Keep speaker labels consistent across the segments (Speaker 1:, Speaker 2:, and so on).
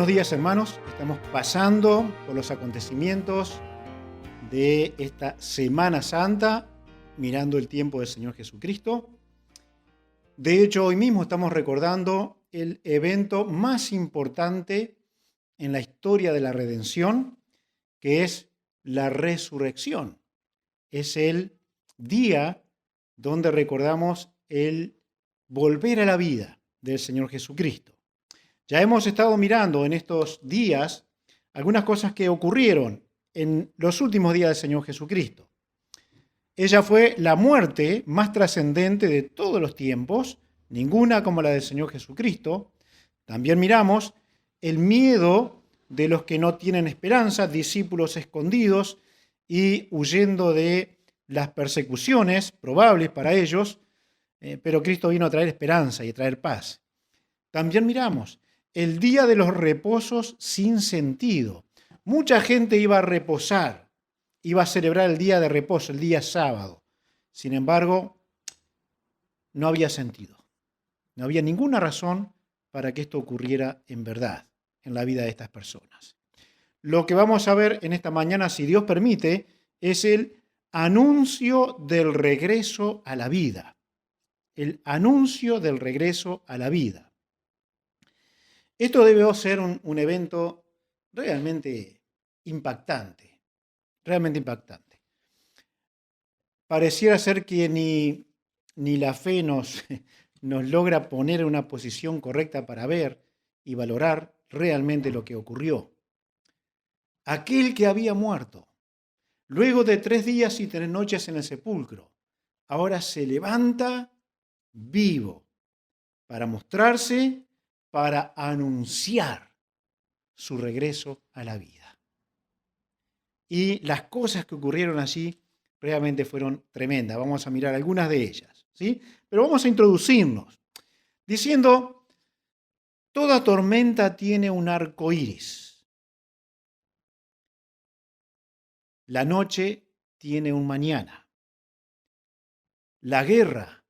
Speaker 1: días, hermanos. Estamos pasando por los acontecimientos de esta Semana Santa, mirando el tiempo del Señor Jesucristo. De hecho, hoy mismo estamos recordando el evento más importante en la historia de la redención, que es la resurrección. Es el día donde recordamos el volver a la vida del Señor Jesucristo. Ya hemos estado mirando en estos días algunas cosas que ocurrieron en los últimos días del Señor Jesucristo. Ella fue la muerte más trascendente de todos los tiempos, ninguna como la del Señor Jesucristo. También miramos el miedo de los que no tienen esperanza, discípulos escondidos y huyendo de las persecuciones probables para ellos, pero Cristo vino a traer esperanza y a traer paz. También miramos el día de los reposos sin sentido. Mucha gente iba a reposar, iba a celebrar el día de reposo, el día sábado. Sin embargo, no había sentido. No había ninguna razón para que esto ocurriera en verdad en la vida de estas personas. Lo que vamos a ver en esta mañana, si Dios permite, es el anuncio del regreso a la vida. El anuncio del regreso a la vida. Esto debe ser un evento realmente impactante, realmente impactante. Pareciera ser que ni la fe nos logra poner en una posición correcta para ver y valorar realmente lo que ocurrió. Aquel que había muerto, luego de 3 días y 3 noches en el sepulcro, ahora se levanta vivo para mostrarse, para anunciar su regreso a la vida. Y las cosas que ocurrieron allí realmente fueron tremendas. Vamos a mirar algunas de ellas, ¿sí? Pero vamos a introducirnos diciendo, toda tormenta tiene un arco iris. La noche tiene un mañana. La guerra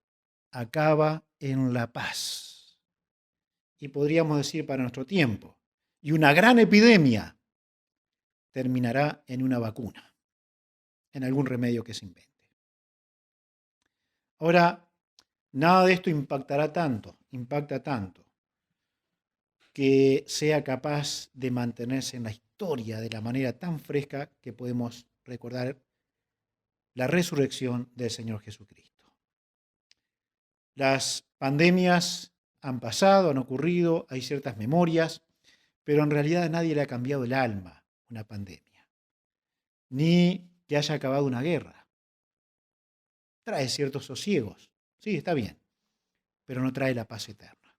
Speaker 1: acaba en la paz. Y podríamos decir para nuestro tiempo, y una gran epidemia terminará en una vacuna, en algún remedio que se invente. Ahora, nada de esto impacta tanto, que sea capaz de mantenerse en la historia de la manera tan fresca que podemos recordar la resurrección del Señor Jesucristo. Las pandemias han pasado, han ocurrido, hay ciertas memorias, pero en realidad a nadie le ha cambiado el alma una pandemia, ni que haya acabado una guerra. Trae ciertos sosiegos, sí, está bien, pero no trae la paz eterna.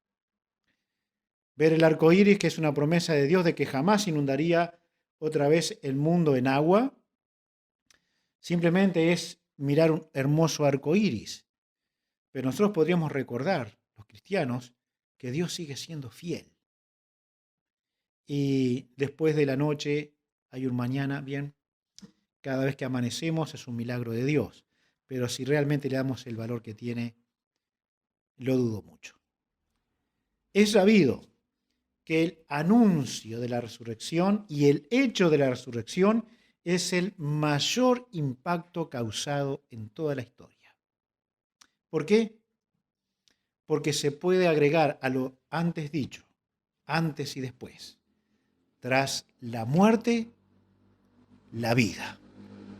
Speaker 1: Ver el arco iris, que es una promesa de Dios de que jamás inundaría otra vez el mundo en agua, simplemente es mirar un hermoso arco iris. Pero nosotros podríamos recordar, los cristianos, que Dios sigue siendo fiel. Y después de la noche hay un mañana, bien, cada vez que amanecemos es un milagro de Dios. Pero si realmente le damos el valor que tiene, lo dudo mucho. Es sabido que el anuncio de la resurrección y el hecho de la resurrección es el mayor impacto causado en toda la historia. ¿Por qué? Porque se puede agregar a lo antes dicho, antes y después. Tras la muerte, la vida.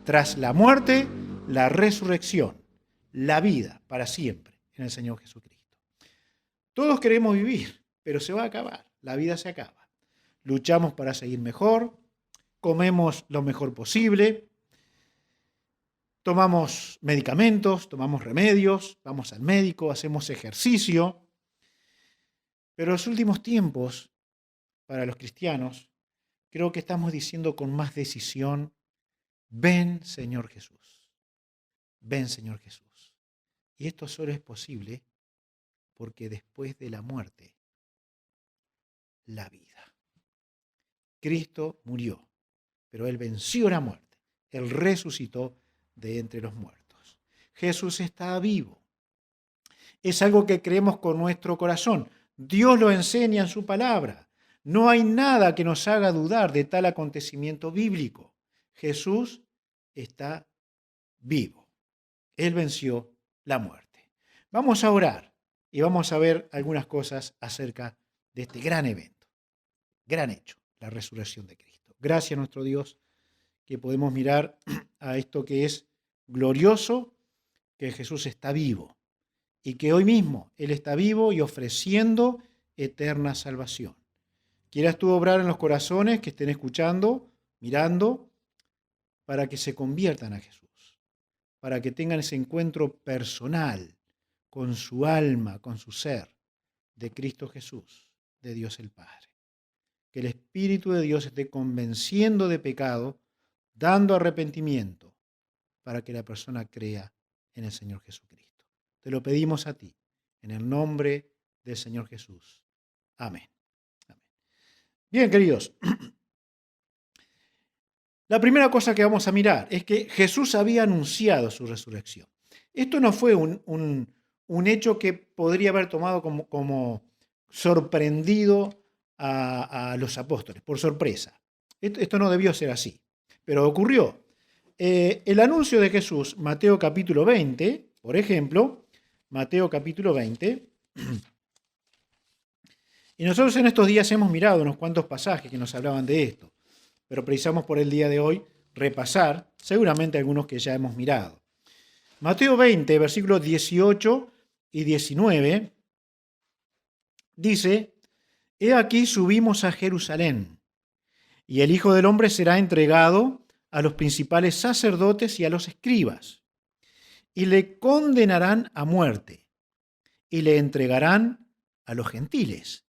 Speaker 1: Tras la muerte, la resurrección. La vida para siempre en el Señor Jesucristo. Todos queremos vivir, pero se va a acabar. La vida se acaba. Luchamos para seguir mejor, comemos lo mejor posible, tomamos medicamentos, tomamos remedios, vamos al médico, hacemos ejercicio. Pero en los últimos tiempos, para los cristianos, creo que estamos diciendo con más decisión, ven Señor Jesús, ven Señor Jesús. Y esto solo es posible porque después de la muerte, la vida. Cristo murió, pero Él venció la muerte. Él resucitó de entre los muertos. Jesús está vivo. Es algo que creemos con nuestro corazón. Dios lo enseña en su palabra. No hay nada que nos haga dudar de tal acontecimiento bíblico. Jesús está vivo. Él venció la muerte. Vamos a orar y vamos a ver algunas cosas acerca de este gran evento, gran hecho, la resurrección de Cristo. Gracias, nuestro Dios, que podemos mirar a esto que es glorioso, que Jesús está vivo y que hoy mismo Él está vivo y ofreciendo eterna salvación. Quieras tú obrar en los corazones que estén escuchando, mirando, para que se conviertan a Jesús, para que tengan ese encuentro personal con su alma, con su ser, de Cristo Jesús, de Dios el Padre. Que el Espíritu de Dios esté convenciendo de pecado, dando arrepentimiento, para que la persona crea en el Señor Jesucristo. Te lo pedimos a ti, en el nombre del Señor Jesús. Amén. Amén. Bien, queridos. La primera cosa que vamos a mirar es que Jesús había anunciado su resurrección. Esto no fue un hecho que podría haber tomado como sorprendido a los apóstoles, por sorpresa. Esto no debió ser así, pero ocurrió. El anuncio de Jesús, Mateo capítulo 20, por ejemplo, Mateo capítulo 20, y nosotros en estos días hemos mirado unos cuantos pasajes que nos hablaban de esto, pero precisamos por el día de hoy repasar seguramente algunos que ya hemos mirado. Mateo 20, versículos 18 y 19, dice: He aquí subimos a Jerusalén, y el Hijo del Hombre será entregado a los principales sacerdotes y a los escribas, y le condenarán a muerte, y le entregarán a los gentiles,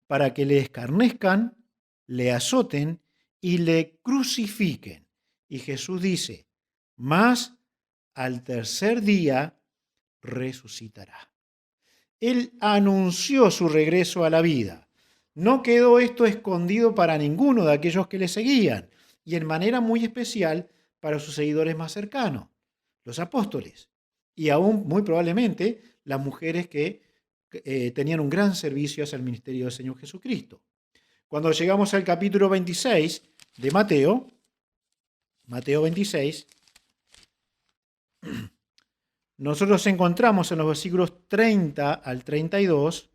Speaker 1: para que le escarnezcan, le azoten y le crucifiquen. Y Jesús dice: mas al tercer día resucitará. Él anunció su regreso a la vida. No quedó esto escondido para ninguno de aquellos que le seguían, y en manera muy especial para sus seguidores más cercanos, los apóstoles, y aún muy probablemente las mujeres que tenían un gran servicio hacia el ministerio del Señor Jesucristo. Cuando llegamos al capítulo 26 de Mateo, Mateo 26, nosotros encontramos en los versículos 30 al 32,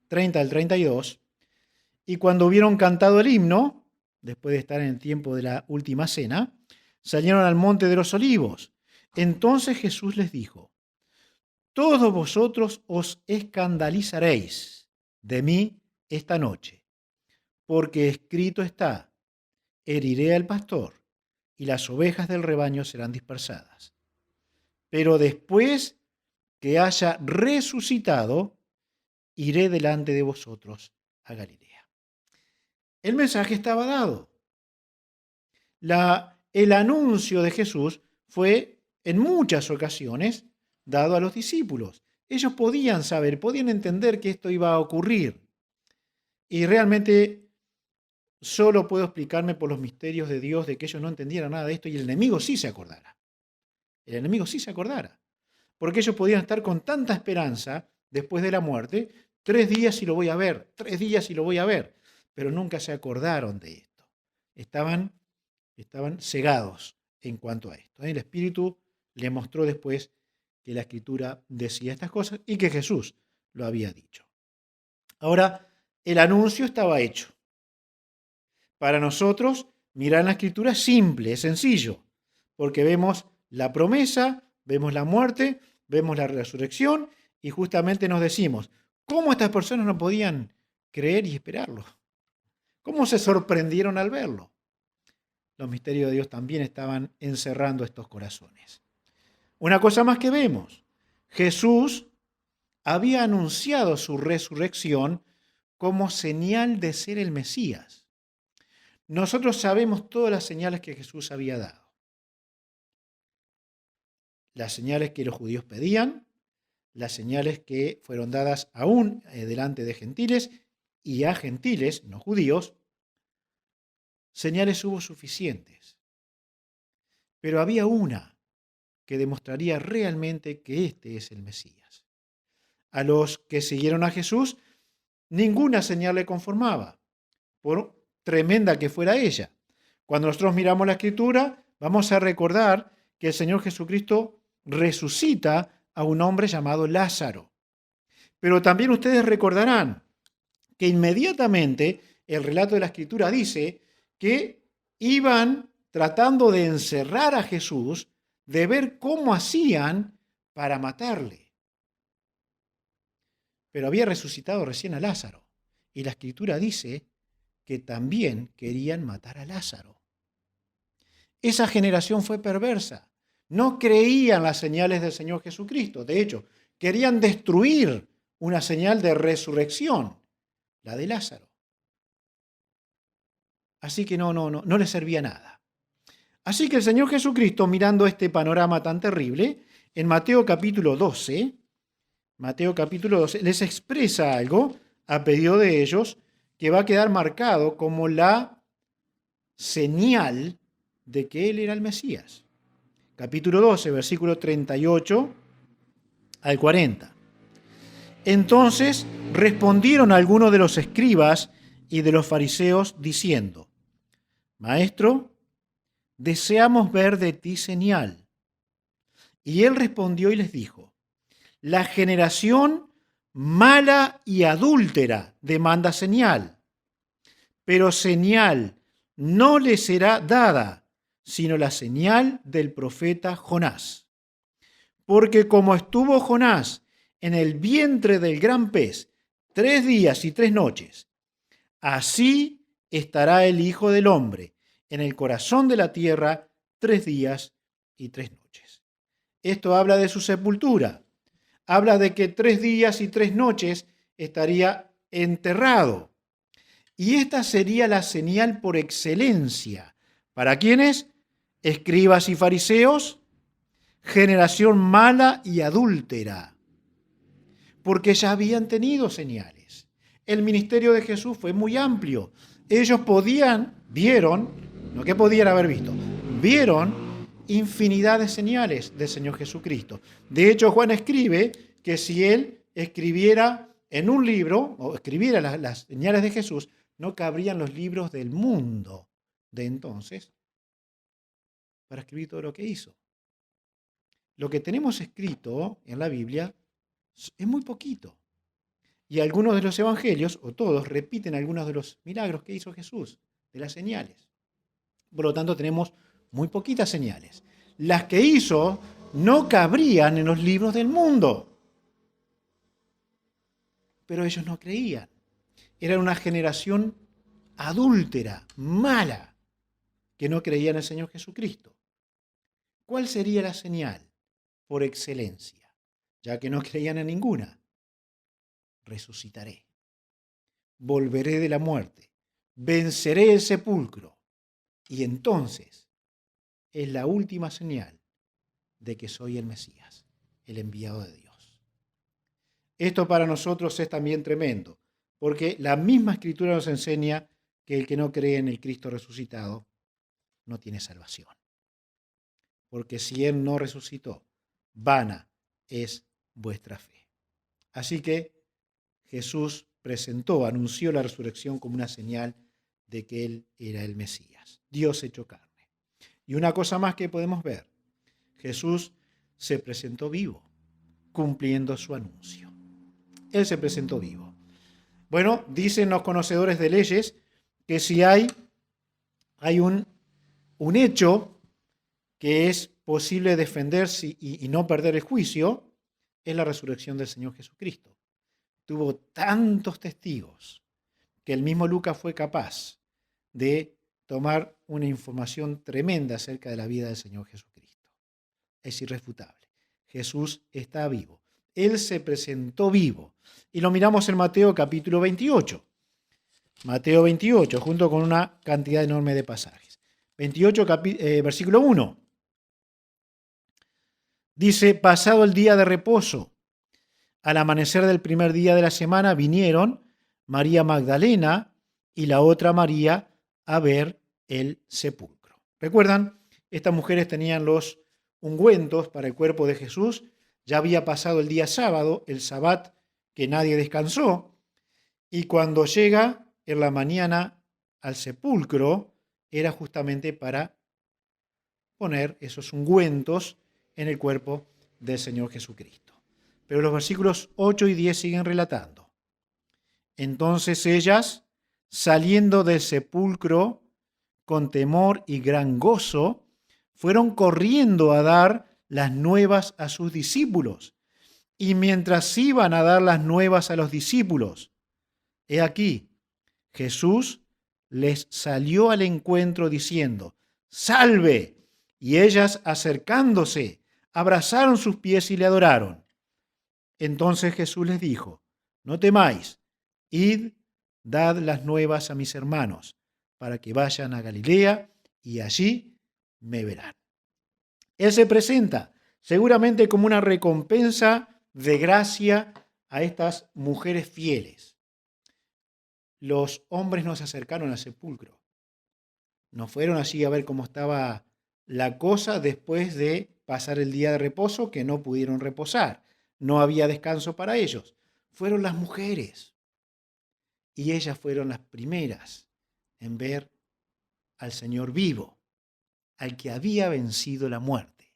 Speaker 1: 30 al 32, y cuando hubieron cantado el himno, después de estar en el tiempo de la última cena, salieron al monte de los olivos. Entonces Jesús les dijo: todos vosotros os escandalizaréis de mí esta noche, porque escrito está: heriré al pastor, y las ovejas del rebaño serán dispersadas. Pero después que haya resucitado, iré delante de vosotros a Galilea. El mensaje estaba dado. El anuncio de Jesús fue en muchas ocasiones dado a los discípulos. Ellos podían saber, podían entender que esto iba a ocurrir. Y realmente solo puedo explicarme por los misterios de Dios de que ellos no entendieran nada de esto y el enemigo sí se acordara. El enemigo sí se acordara. Porque ellos podían estar con tanta esperanza después de la muerte: 3 días y lo voy a ver, 3 días y lo voy a ver. Pero nunca se acordaron de esto. Estaban cegados en cuanto a esto. El Espíritu le mostró después que la Escritura decía estas cosas y que Jesús lo había dicho. Ahora, el anuncio estaba hecho. Para nosotros, mirar la Escritura es simple, es sencillo, porque vemos la promesa, vemos la muerte, vemos la resurrección y justamente nos decimos: ¿cómo estas personas no podían creer y esperarlo? ¿Cómo se sorprendieron al verlo? Los misterios de Dios también estaban encerrando estos corazones. Una cosa más que vemos: Jesús había anunciado su resurrección como señal de ser el Mesías. Nosotros sabemos todas las señales que Jesús había dado. Las señales que los judíos pedían, las señales que fueron dadas aún delante de gentiles y a gentiles, no judíos. Señales hubo suficientes. Pero había una que demostraría realmente que este es el Mesías. A los que siguieron a Jesús Ninguna señal le conformaba, por tremenda que fuera ella. Cuando nosotros miramos la Escritura, vamos a recordar que el Señor Jesucristo resucita a un hombre llamado Lázaro. Pero también ustedes recordarán que inmediatamente el relato de la Escritura dice que iban tratando de encerrar a Jesús, de ver cómo hacían para matarle. Pero había resucitado recién a Lázaro. Y la Escritura dice que también querían matar a Lázaro. Esa generación fue perversa. No creían las señales del Señor Jesucristo. De hecho, querían destruir una señal de resurrección, la de Lázaro. Así que no les servía nada. Así que el Señor Jesucristo, mirando este panorama tan terrible, en Mateo capítulo 12, les expresa algo a pedido de ellos que va a quedar marcado como la señal de que Él era el Mesías. Capítulo 12, versículo 38 al 40. Entonces respondieron algunos de los escribas y de los fariseos diciendo: Maestro, deseamos ver de ti señal. Y él respondió y les dijo: La generación mala y adúltera demanda señal, pero señal no le será dada, sino la señal del profeta Jonás. Porque como estuvo Jonás en el vientre del gran pez 3 días y 3 noches, así estará el Hijo del Hombre en el corazón de la tierra 3 días y 3 noches. Esto habla de su sepultura. Habla de que 3 días y 3 noches estaría enterrado. Y esta sería la señal por excelencia. ¿Para quiénes? Escribas y fariseos, generación mala y adúltera. Porque ya habían tenido señales. El ministerio de Jesús fue muy amplio. Ellos vieron, no que podían haber visto, vieron infinidad de señales del Señor Jesucristo. De hecho, Juan escribe que si él escribiera en un libro, o escribiera las señales de Jesús, no cabrían los libros del mundo de entonces para escribir todo lo que hizo. Lo que tenemos escrito en la Biblia es muy poquito. Y algunos de los evangelios, o todos, repiten algunos de los milagros que hizo Jesús, de las señales. Por lo tanto, tenemos muy poquitas señales. Las que hizo no cabrían en los libros del mundo. Pero ellos no creían. Eran una generación adúltera, mala, que no creía en el Señor Jesucristo. ¿Cuál sería la señal por excelencia? Ya que no creían en ninguna. Resucitaré. Volveré de la muerte. Venceré el sepulcro. Y entonces es la última señal de que soy el Mesías, el enviado de Dios. Esto para nosotros es también tremendo, porque la misma Escritura nos enseña que el que no cree en el Cristo resucitado no tiene salvación. Porque si Él no resucitó, vana es vuestra fe. Así que Jesús anunció la resurrección como una señal de que Él era el Mesías, Dios hecho carne. Y una cosa más que podemos ver, Jesús se presentó vivo, cumpliendo su anuncio. Él se presentó vivo. Bueno, dicen los conocedores de leyes que si hay un hecho que es posible defenderse y no perder el juicio, es la resurrección del Señor Jesucristo. Tuvo tantos testigos que el mismo Lucas fue capaz de tomar una información tremenda acerca de la vida del Señor Jesucristo. Es irrefutable. Jesús está vivo. Él se presentó vivo. Y lo miramos en Mateo capítulo 28. Mateo 28, junto con una cantidad enorme de pasajes. 28, versículo 1. Dice: pasado el día de reposo, al amanecer del primer día de la semana vinieron María Magdalena y la otra María a ver el sepulcro. ¿Recuerdan? Estas mujeres tenían los ungüentos para el cuerpo de Jesús. Ya había pasado el día sábado, el sabbat, que nadie descansó. Y cuando llega en la mañana al sepulcro, era justamente para poner esos ungüentos en el cuerpo del Señor Jesucristo. Pero los versículos 8 y 10 siguen relatando. Entonces ellas, saliendo del sepulcro con temor y gran gozo, fueron corriendo a dar las nuevas a sus discípulos. Y mientras iban a dar las nuevas a los discípulos, he aquí, Jesús les salió al encuentro diciendo, ¡salve! Y ellas, acercándose, abrazaron sus pies y le adoraron. Entonces Jesús les dijo, no temáis, id, dad las nuevas a mis hermanos, para que vayan a Galilea y allí me verán. Él se presenta seguramente como una recompensa de gracia a estas mujeres fieles. Los hombres no se acercaron al sepulcro. No fueron allí a ver cómo estaba la cosa después de pasar el día de reposo, que no pudieron reposar. No había descanso para ellos. Fueron las mujeres. Y ellas fueron las primeras en ver al Señor vivo, al que había vencido la muerte.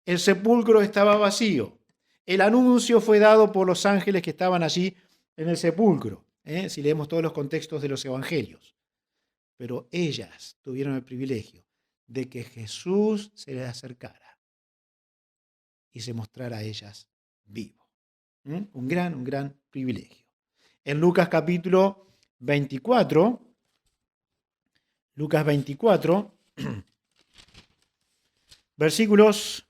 Speaker 1: El sepulcro estaba vacío. El anuncio fue dado por los ángeles que estaban allí en el sepulcro, si leemos todos los contextos de los evangelios. Pero ellas tuvieron el privilegio de que Jesús se les acercara y se mostrara a ellas vivo. Un gran privilegio. En Lucas capítulo 24, Lucas 24, versículos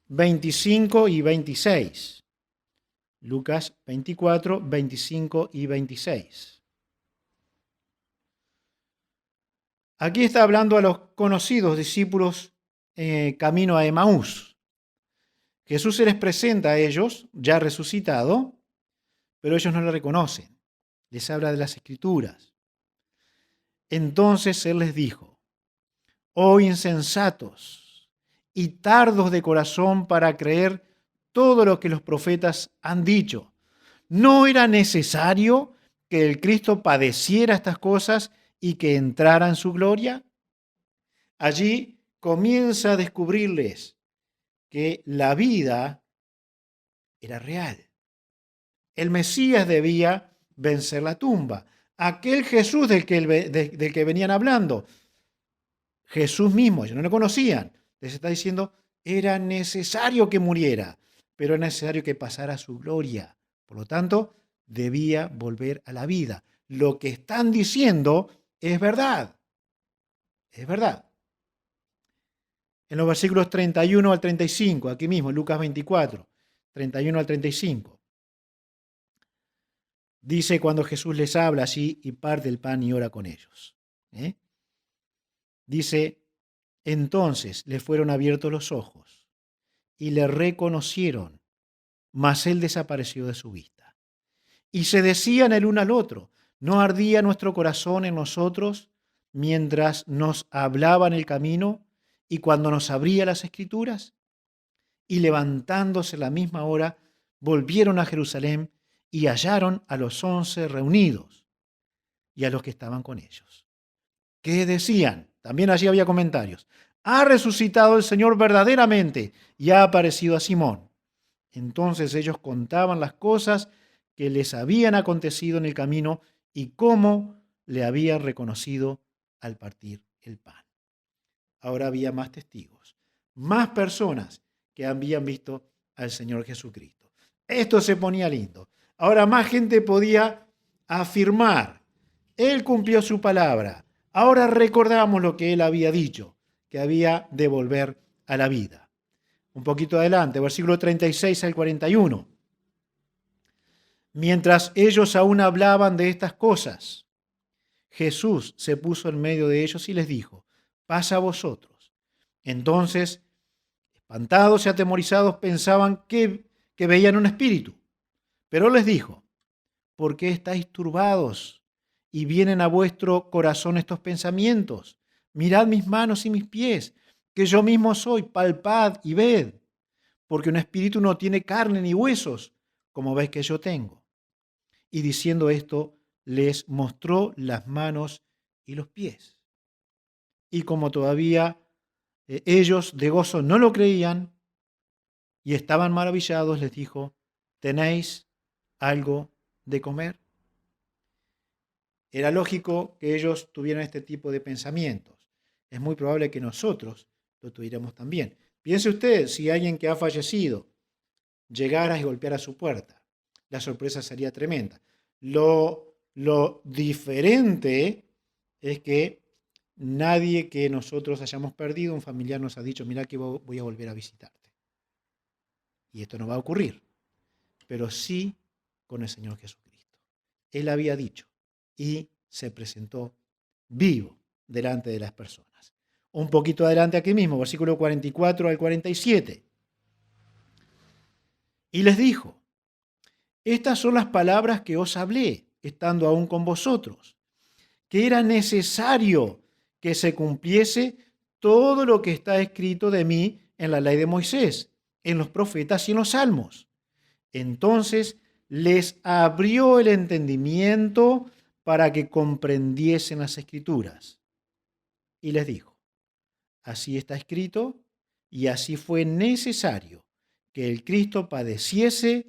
Speaker 1: 25 y 26. Lucas 24, 25 y 26. Aquí está hablando a los conocidos discípulos camino a Emaús. Jesús se les presenta a ellos, ya resucitado, pero ellos no le reconocen. Les habla de las Escrituras. Entonces Él les dijo, oh insensatos y tardos de corazón para creer todo lo que los profetas han dicho. ¿No era necesario que el Cristo padeciera estas cosas y que entrara en su gloria? Allí comienza a descubrirles que la vida era real. El Mesías debía vencer la tumba. Aquel Jesús del que venían hablando, Jesús mismo, ellos no lo conocían. Les está diciendo, era necesario que muriera, pero era necesario que pasara su gloria. Por lo tanto, debía volver a la vida. Lo que están diciendo es verdad. Es verdad. En los versículos 31 al 35, aquí mismo, Lucas 24, 31 al 35. Dice cuando Jesús les habla así y parte el pan y ora con ellos. Dice, entonces le fueron abiertos los ojos y le reconocieron, mas él desapareció de su vista. Y se decían el uno al otro, ¿no ardía nuestro corazón en nosotros mientras nos hablaba en el camino y cuando nos abría las Escrituras? Y levantándose a la misma hora, volvieron a Jerusalén y hallaron a los 11 reunidos y a los que estaban con ellos. ¿Qué decían? También allí había comentarios. Ha resucitado el Señor verdaderamente y ha aparecido a Simón. Entonces ellos contaban las cosas que les habían acontecido en el camino y cómo le habían reconocido al partir el pan. Ahora había más testigos, más personas que habían visto al Señor Jesucristo. Esto se ponía lindo. Ahora más gente podía afirmar, Él cumplió su palabra. Ahora recordamos lo que Él había dicho, que había de volver a la vida. Un poquito adelante, versículo 36 al 41. Mientras ellos aún hablaban de estas cosas, Jesús se puso en medio de ellos y les dijo, paz a vosotros. Entonces, espantados y atemorizados, pensaban que veían un espíritu. Pero les dijo, ¿por qué estáis turbados y vienen a vuestro corazón estos pensamientos? Mirad mis manos y mis pies, que yo mismo soy, palpad y ved, porque un espíritu no tiene carne ni huesos, como veis que yo tengo. Y diciendo esto, les mostró las manos y los pies. Y como todavía ellos de gozo no lo creían y estaban maravillados, les dijo: ¿tenéis algo de comer? Era lógico que ellos tuvieran este tipo de pensamientos. Es muy probable que nosotros lo tuviéramos también. Piense usted, si alguien que ha fallecido llegara y golpeara su puerta, la sorpresa sería tremenda. Lo diferente es que nadie que nosotros hayamos perdido, un familiar nos ha dicho: mira que voy a volver a visitarte. Y esto no va a ocurrir, pero sí con el Señor Jesucristo. Él había dicho y se presentó vivo delante de las personas. Un poquito adelante aquí mismo, versículo 44 al 47. Y les dijo: estas son las palabras que os hablé, estando aún con vosotros, que era necesario que se cumpliese todo lo que está escrito de mí en la ley de Moisés, en los profetas y en los salmos. Entonces les abrió el entendimiento para que comprendiesen las Escrituras. Y les dijo: así está escrito, y así fue necesario que el Cristo padeciese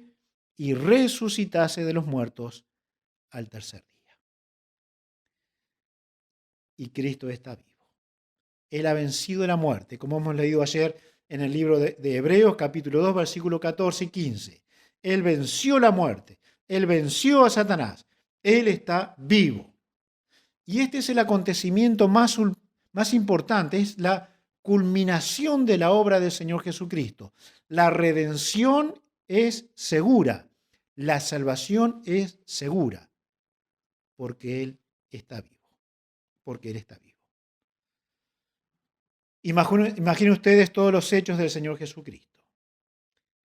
Speaker 1: y resucitase de los muertos al tercer día. Y Cristo está vivo. Él ha vencido la muerte, como hemos leído ayer en el libro de Hebreos, capítulo 2, versículo 14 y 15. Él venció la muerte, Él venció a Satanás, Él está vivo. Y este es el acontecimiento más importante, es la culminación de la obra del Señor Jesucristo. La redención es segura, la salvación es segura, porque Él está vivo, porque Él está vivo. Imaginen ustedes todos los hechos del Señor Jesucristo.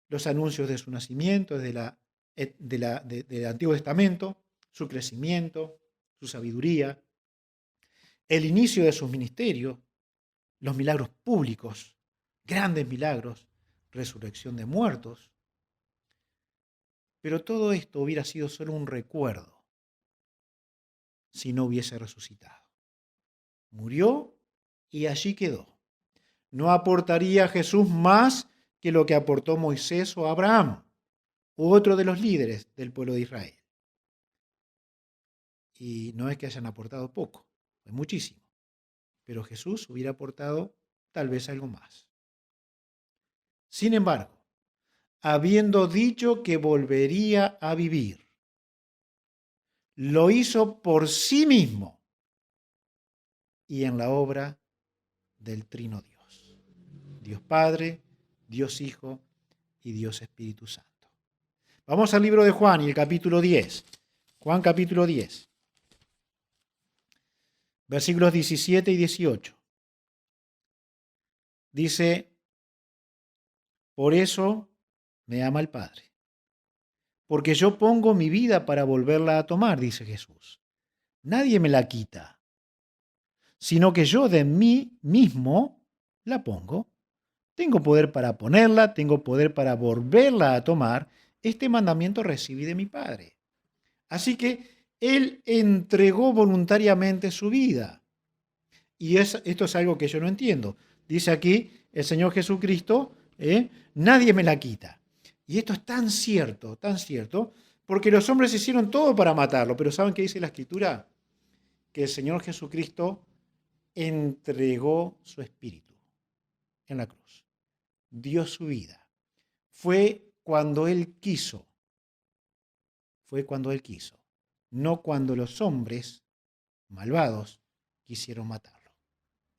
Speaker 1: Los anuncios de su nacimiento del Antiguo Testamento, su crecimiento, su sabiduría, el inicio de sus ministerios, los milagros públicos, grandes milagros, resurrección de muertos. Pero todo esto hubiera sido solo un recuerdo si no hubiese resucitado. Murió y allí quedó. No aportaría Jesús más que lo que aportó Moisés o Abraham, u otro de los líderes del pueblo de Israel. Y no es que hayan aportado poco, es muchísimo. Pero Jesús hubiera aportado tal vez algo más. Sin embargo, habiendo dicho que volvería a vivir, lo hizo por sí mismo y en la obra del Trino Dios. Dios Padre, Dios Hijo y Dios Espíritu Santo. Vamos al libro de Juan y el capítulo 10. Juan capítulo 10. Versículos 17 y 18. Dice: por eso me ama el Padre, porque yo pongo mi vida para volverla a tomar, dice Jesús. Nadie me la quita, sino que yo de mí mismo la pongo. Tengo poder para ponerla, tengo poder para volverla a tomar. Este mandamiento recibí de mi Padre. Así que Él entregó voluntariamente su vida. Y esto es algo que yo no entiendo. Dice aquí el Señor Jesucristo: nadie me la quita. Y esto es tan cierto, porque los hombres hicieron todo para matarlo. Pero ¿saben qué dice la Escritura? Que el Señor Jesucristo entregó su espíritu en la cruz. Dio su vida. Fue cuando Él quiso. No cuando los hombres malvados quisieron matarlo.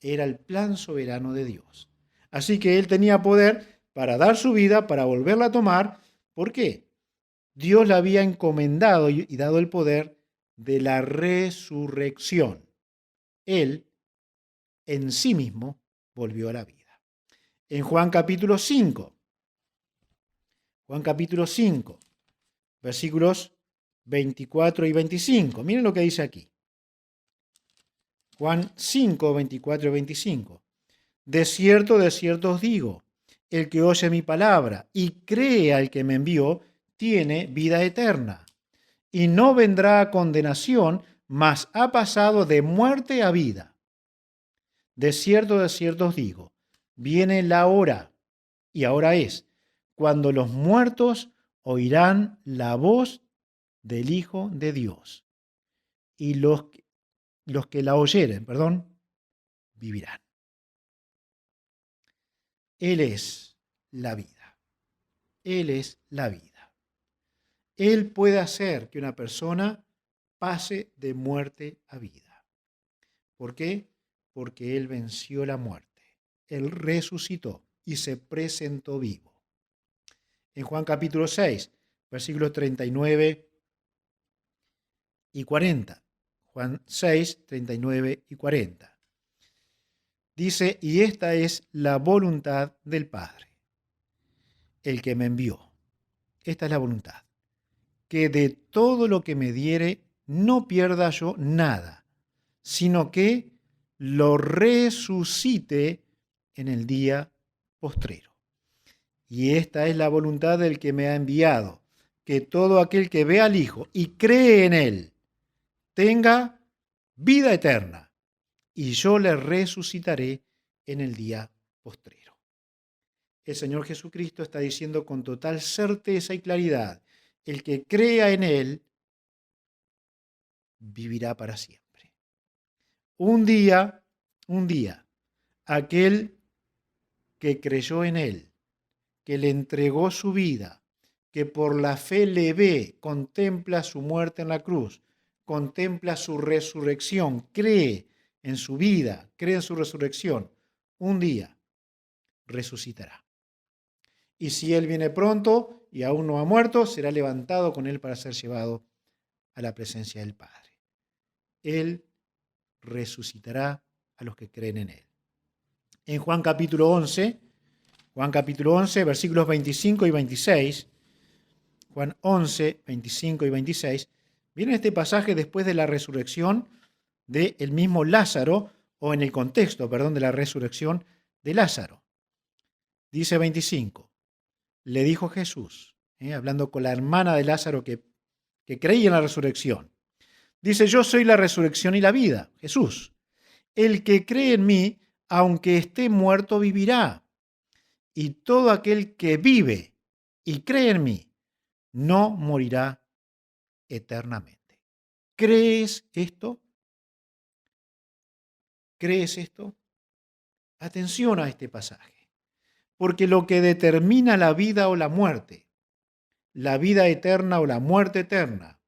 Speaker 1: Era el plan soberano de Dios. Así que Él tenía poder para dar su vida, para volverla a tomar. ¿Por qué? Dios le había encomendado y dado el poder de la resurrección. Él en sí mismo volvió a la vida. En Juan capítulo 5, versículos 24 y 25. Miren lo que dice aquí. Juan 5, 24 y 25. De cierto os digo, el que oye mi palabra y cree al que me envió, tiene vida eterna, y no vendrá a condenación, mas ha pasado de muerte a vida. De cierto os digo, viene la hora, y ahora es, cuando los muertos oirán la voz del Hijo de Dios, y los que la oyeren, vivirán. Él es la vida. Él es la vida. Él puede hacer que una persona pase de muerte a vida. ¿Por qué? Porque Él venció la muerte. Él resucitó y se presentó vivo. En Juan capítulo 6, versículos 39 y 40. Juan 6, 39 y 40. Dice, y esta es la voluntad del Padre, el que me envió. Esta es la voluntad, que de todo lo que me diere no pierda yo nada, sino que lo resucite en el día postrero. Y esta es la voluntad del que me ha enviado, que todo aquel que ve al Hijo y cree en Él tenga vida eterna, y yo le resucitaré en el día postrero. El Señor Jesucristo está diciendo con total certeza y claridad, el que crea en Él vivirá para siempre. Un día, aquel que creyó en Él, que le entregó su vida, que por la fe le ve, contempla su muerte en la cruz, contempla su resurrección, cree en su vida, cree en su resurrección, un día resucitará. Y si Él viene pronto y aún no ha muerto, será levantado con Él para ser llevado a la presencia del Padre. Él resucitará a los que creen en Él. En Juan capítulo 11, versículos 25 y 26, Juan 11, 25 y 26, viene este pasaje después de la resurrección del mismo Lázaro, o en el contexto, de la resurrección de Lázaro. Dice 25, le dijo Jesús, hablando con la hermana de Lázaro que creía en la resurrección. Dice, yo soy la resurrección y la vida, Jesús. El que cree en mí, aunque esté muerto, vivirá. Y todo aquel que vive y cree en mí, no morirá eternamente. ¿Crees esto? ¿Crees esto? Atención a este pasaje, porque lo que determina la vida o la vida eterna o la muerte eterna,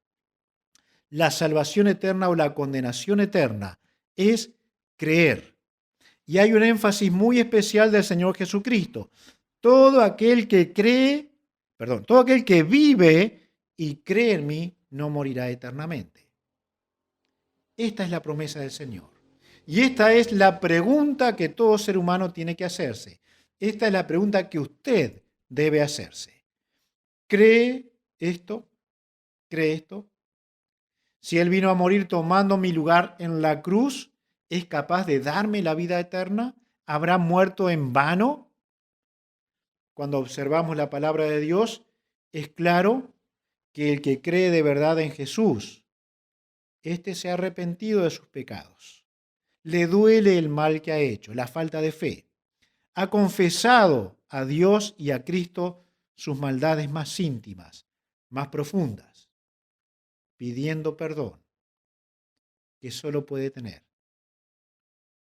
Speaker 1: la salvación eterna o la condenación eterna, es creer. Y hay un énfasis muy especial del Señor Jesucristo. Todo aquel que todo aquel que vive y cree en mí, no morirá eternamente. Esta es la promesa del Señor. Y esta es la pregunta que todo ser humano tiene que hacerse. Esta es la pregunta que usted debe hacerse. ¿Cree esto? ¿Cree esto? Si Él vino a morir tomando mi lugar en la cruz, ¿es capaz de darme la vida eterna? ¿Habrá muerto en vano? Cuando observamos la palabra de Dios, es claro que el que cree de verdad en Jesús, éste se ha arrepentido de sus pecados. Le duele el mal que ha hecho, la falta de fe. Ha confesado a Dios y a Cristo sus maldades más íntimas, más profundas, pidiendo perdón que solo puede tener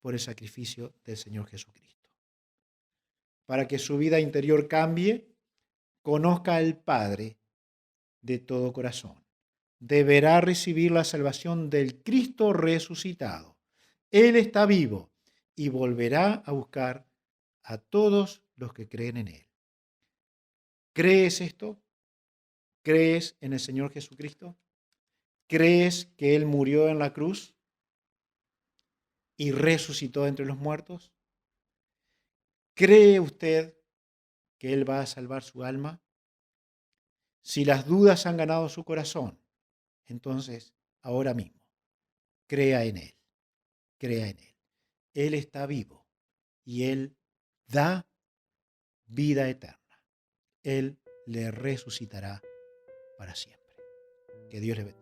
Speaker 1: por el sacrificio del Señor Jesucristo. Para que su vida interior cambie, conozca al Padre de todo corazón. Deberá recibir la salvación del Cristo resucitado. Él está vivo y volverá a buscar a todos los que creen en Él. ¿Crees esto? ¿Crees en el Señor Jesucristo? ¿Crees que Él murió en la cruz y resucitó entre los muertos? ¿Cree usted que Él va a salvar su alma? Si las dudas han ganado su corazón, entonces ahora mismo, crea en Él, crea en Él. Él está vivo y Él da vida eterna. Él le resucitará para siempre. Que Dios les bendiga.